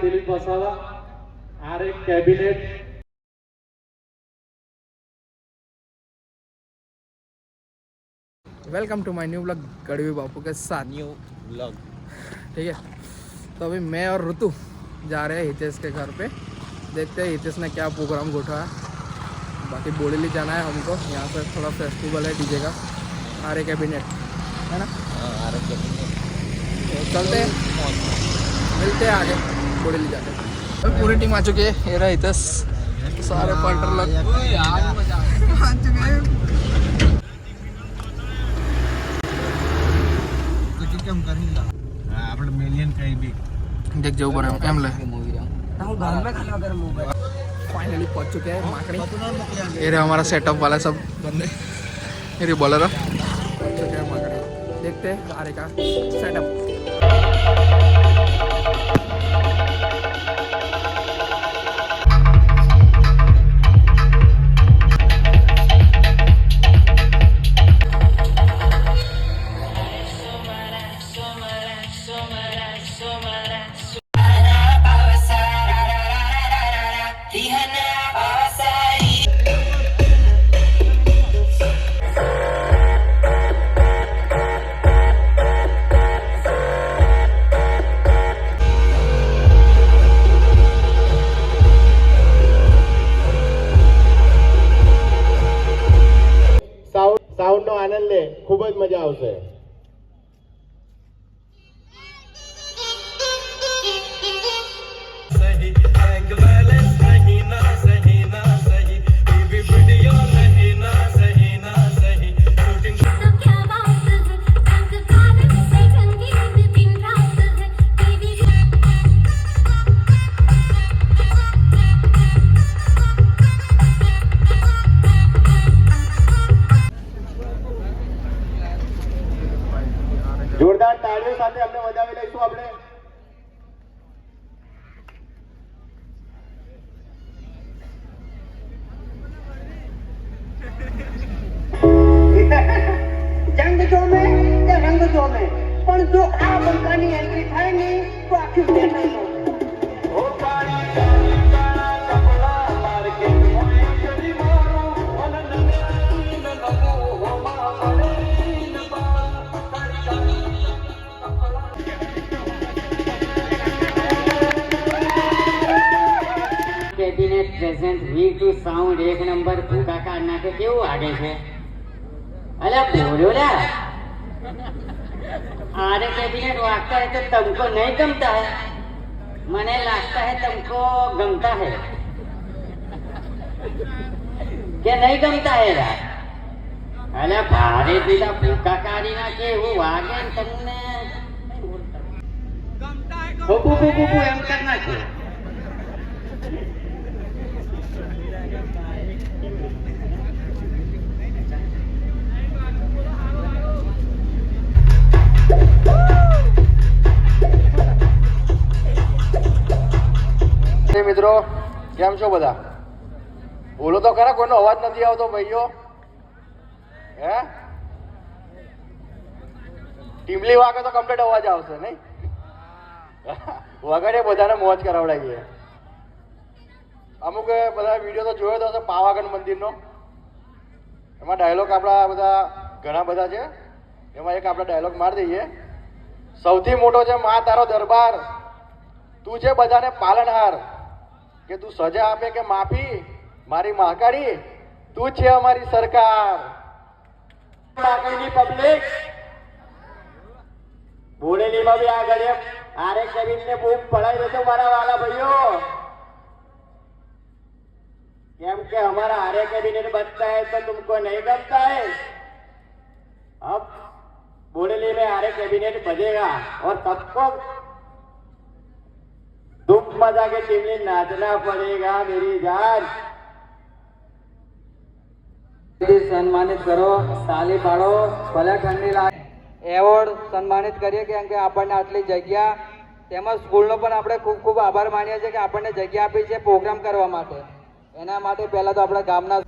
दिलीप वसावा, आर एक cabinet. Welcome to my new blog Gadhvi Bapu के साथ। New blog. ठीक है, तो अभी मैं और ऋतु जा रहे हैं हितेश के घर पे। देखते हैं हितेश ने क्या प्रोग्राम गोठा है। बाकी बोड़ेली जाना है हमको, यहाँ पर थोड़ा फेस्टिवल है डीजे का, आर कैबिनेट है ना। आर कैबिनेट तो चलते हैं, मिलते हैं आगे बोड़ेली जाकर। पूरी टीम आ चुकी है, ये रहा हितेश, सारे पार्टनर लोग आ चुके हैं। देख जाओ ऊपर एम ले फाइनली पहुंच चुके हैं माकड़ी। ये रहा हमारा सेटअप वाला सब बंदे, मेरी बॉलर पहुंच चुके हैं माकड़ी। देखते हैं आरे का सेटअप। સાઉન્ડ નો આનંદ લે, ખૂબ જ મજા આવશે। જોરદાર તાળીઓ સાથે અમને વધાવી લઈશું આપણે। જંગ જોમે કે રંગ જોમે, પણ જો આ બંકાની એન્ટ્રી થાય ને તો આખી family cabinet present V2 sound एक नंबर भूखा काढ़ना के क्यों आगे है? अला बोलो ना, आरे कैबिनेट वागता है तो तुमको नहीं गमता है, मने लगता है तुमको गमता है क्या नहीं गमता है यार? अला भारे दिला भूखा काढ़ी ना के वो आगे तुमने हो एम करना है। મિત્રો કેમ છો બધા? બોલો તો ખરા, કોઈનો અવાજ નથી આવતો ભાઈઓ? હે ટીમલી વાગે તો કમ્પ્લીટ અવાજ આવશે નહીં? વગરે બધાને મોજ કરાવડાવીએ। અમુક બધા વિડીયો તો જોયો તો હશે પાવાગઢ મંદિરનો, એમાં ડાયલોગ આપણા બધા ઘણા બધા છે, એમાં એક આપણે ડાયલોગ મારી દઈએ। સૌથી મોટો છે માં તારો દરબાર, તું છે બધાને પાલનહાર, કે તું સજા આપે કે માફી, મારી મહાકાળી તું છે અમારી સરકાર। પબ્લિક બોડેલીમાં બી આ ઘરે આરે કેબિનેટ ને બૂમ પડાઈ દેજો મારા વાલા ભાઈઓ, કેમ કે हमारा आरे कैबिनेट बनता है तो तुमको नहीं गमता है। अब बोडेली में आरे कैबिनेट बजेगा और सबको धूप मजा के टीमली नाचना पड़ेगा मेरी जान। સન્માનિત કરો, તાલી પાડો, ભલે ઠંડી લાગે। એવોર્ડ સન્માનિત કરીએ કેમ કે આપણને આટલી જગ્યા, તેમજ સ્કૂલનો પણ આપણે ખૂબ ખૂબ આભાર માનીએ છીએ કે આપણને જગ્યા આપી છે પ્રોગ્રામ કરવા માટે। એના માટે પહેલા તો આપણા ગામના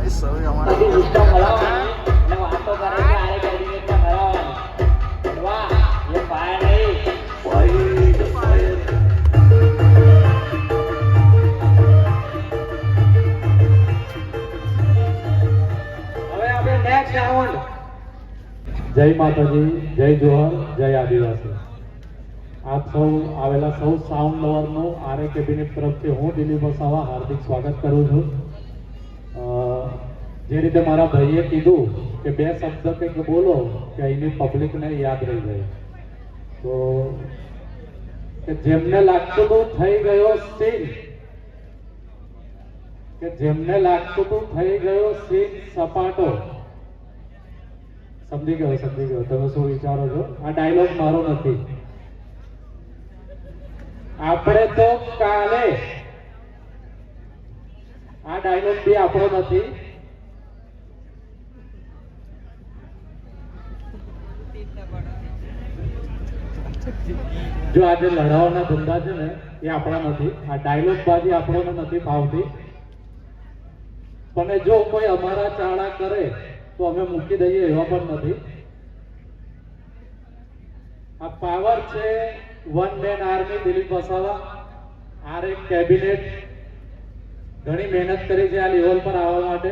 બધી સિસ્ટમ ભરાવવાની અને વાતો કરે કે આરે કેબિનેટમાં ભરાવવાની. વાહ, એ ફાયર નહીં. હવે આપણે નેક્સ્ટ રાઉન્ડ. જય માતાજી, જય જોહર, જય આદિવાસી. આપ સૌ આવેલા સૌ સાઉન્ડ લવરનું આરએ કેબિનેટ તરફથી હું દિલીપ વસાવા હાર્દિક સ્વાગત કરું છું. જે રીતે મારા ભાઈએ કીધું કે બે શબ્દ કંઈક બોલો કે અહીંની પબ્લિકને યાદ રહી જાય, તો કે જેમને લાગતું હતું થઈ ગયો સીન, કે જેમને લાગતું હતું થઈ ગયો સીન સપાટો. સમજી ગયો. તમે શું વિચારો છો? આ ડાયલોગ મારો નથી. આપણે તો કાલે, આ ડાયલોગ બી આપણો નથી. જો આજે લડાવાના ધંધા છે ને એ આપણા નથી. આ ડાયલોગ બાજી આપણને નથી ફાવતી. પણ જો કોઈ અમારા ચાળા કરે તો અમે મૂકી દઈએ એવા પણ નથી. આ પાવર છે one man army Dilip Vasava, આરએ cabinet. ઘણી મહેનત કરી છે આ લેવલ પર આવવા માટે.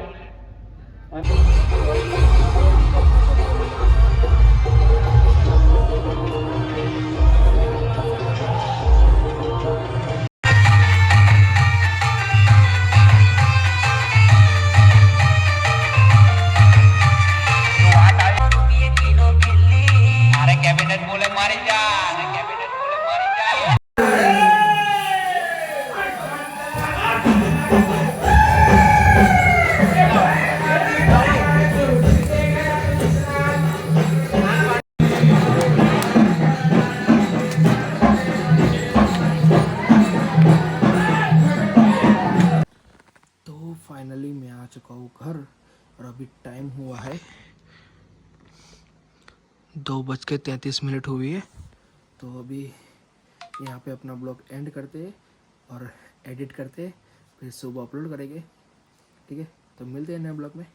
फाइनली मैं आ चुका हूँ घर और अभी टाइम हुआ है 2:33 हुई है. तो अभी यहाँ पे अपना ब्लॉग एंड करते हैं और एडिट करते हैं, फिर सुबह अपलोड करेंगे. ठीक है, तो मिलते हैं नए ब्लॉग में.